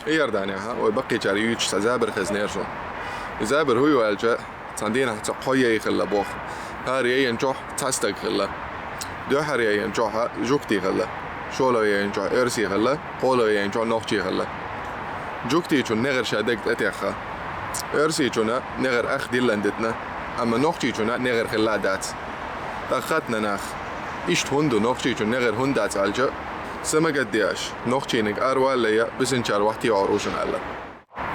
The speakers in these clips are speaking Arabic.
يردانيها ويبقي جاريوش سزابر خزنيرشون زابر هو الجا تندينا تقوية يخلا بوخ هاري ينجح تستق خلا دوحر ينجحها جوكتي خلا شولا ينجح ارسي خلا قولا ينجح نوختي خلا جوكتي جون نغر شادق اتيخا ارسي جونا نغر اخ ديلاندتنا اما نوختي جونا نغر خلا دات تاخاتنا ناخ إيشت هندو نوختي جون نغر هندات الجا سما قدياش نوختي نق اروال ليا بسنشار وقتي عروشن الله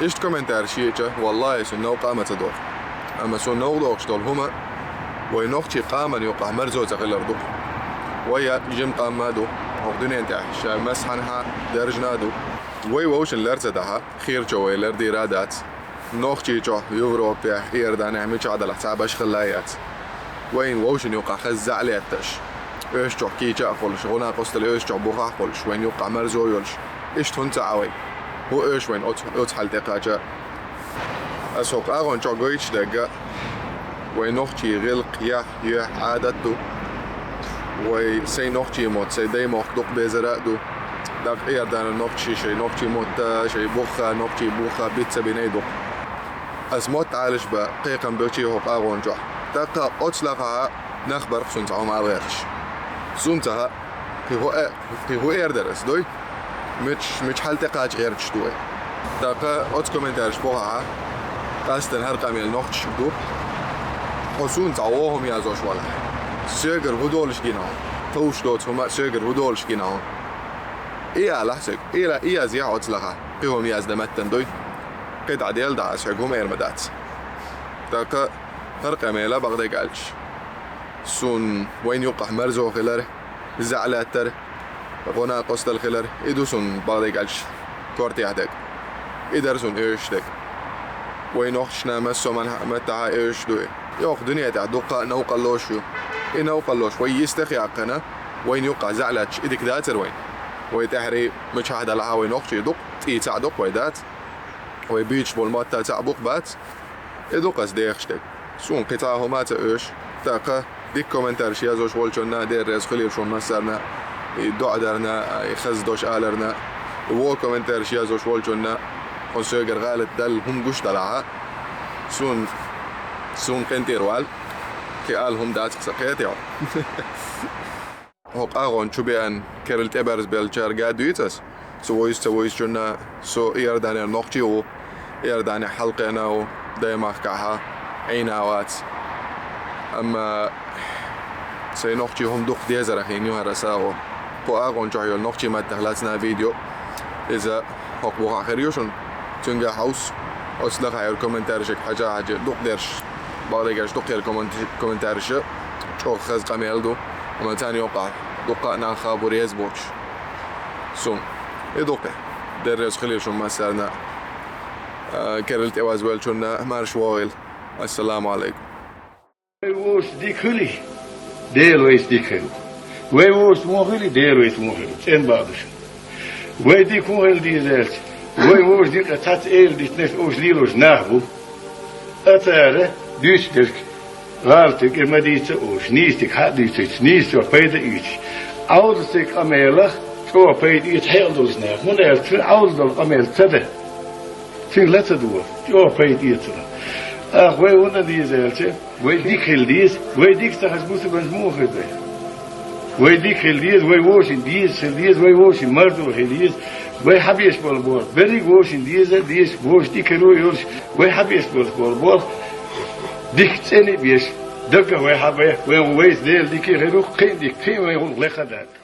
إيشت كومنتار شيء والله سنو قامة تدور أما سنو دوقش دول هما وينوختي قاما يوقع مرزوزة غلردو ويا جيم قامادو وقدني انت شا مسحنها درجنادو وي ووش اللرزدها خير جو لردي رادات نوختي جو يوروبيا خير داني عميش عدل حسابش خلايات وين ووش يوقع خزع عليتش ايش جو كي جا قولش غنا قصد ايش جو بوخا قولش وين يوقع مرزو يولش ايش تنتا عوي هو ايش وين اوتحل دقاجة اسوق اغون جو قويتش دقا وين نوختي غلق يح عادتو وي سي نوختي موت سي داي موت دوق بيزرادو داق اير دان نوختي شي نوختي موت شي بوخا نوختي بوخا بيتسا بينيدو اس موت عالش با قيقن بيوتي هوق اغون جو داقا اوتسلقها نخبر سنتعو ما غيرش سنتها هو اير درس دوي مش حال تقاج غير تشتوي داقا اوت كومنتارش بوها قاستن هر قاميل نوختي شبدو حسون تعوهم يا زوش ولا سيجر هدولش جيناهم توش دوت هما سيجر هدولش جيناهم إيه لحسك إيه زيها عطلها قيهم ياز دمتن دوي قد عديل دا أسعقهم إرمدات داكا فرق أميلا بغدي قالش سون وين يوقع مرزو خلره زعلات تر غنا قصد الخلر إدو سون بغدي قالش كورتي عدك إدر سون إيش دك وين أخشنا مسو من متع إيش دوي يوق دنيا تعدوقا نوقا لوشو إيه نوقا لوش ويستخي عقنا وين يوقع زعلاتش إدك داتر وين ويتحري مشاهد لها وين أخشي يدوق تعدوق ويدات ويبيتش بولماتا تعبوق بات إدوق أسديخشتك سون قطعه ما تأوش تاقا ديك كومنتار شيازوش والشونا دير ريز خليل شون مسارنا يدوع دارنا يخزدوش آلرنا وو كومنتار شيازوش والشونا خنسوغر غالت دل هم قوش دلعها سون كنتير وال كي قالهم دات سقيتي هوق اغون شو بيان كيرلت ابرز بالشار قادو يتس سويس جنا سو يرداني النقطي و يرداني حلقنا و دايما كاها عيناوات اما سي نقطي هم دوق ديزر حين يوها رساو بو اغون جايو النقطي ما دخلتنا فيديو اذا هوق بوها خريوشن تنجا هاوس أصلك هاي الكومنتارشك حاجة دوق ديرش بعديكش دوق الكومنتارش شو خز قميلدو وما تاني يوقع دوق ناخا بوريز بوش سون يدوق درس خليل شو ما سالنا كرلت اواز ويل شونا مارش وايل السلام عليكم ويوش ديك خلي ديل ويس ديك خلي ويوش مو خلي ديل ويس مو خلي ان بعضش وي ديك مو خلي دي زالت ويوش ديك تات ايل ديك نش اوش ليلوش ناخبو اتاره دوش ديك غالتك المدينة اوش نيستك حديثك نيستك بيدا ايش عودتك اميلخ شو بيد ايش حيقدر سناخ من قالت عودت الاميل تده فين لا تدور شو بيد ايش وي ونا دي زالت وي ديك خلديس وي ديك تحسبوس بنزمو خدي وي ديك خلديس وي ووشن ديس خلديس وي ووشن مرتو خلديس وي حبيش بالبور بري ووشن ديس ووش ديك رو يورش وي حبيش بالبور ديك تاني بيش دقة وي حبيه وي ويس ديل ديك غيرو قيم ديك قيم وي لخدات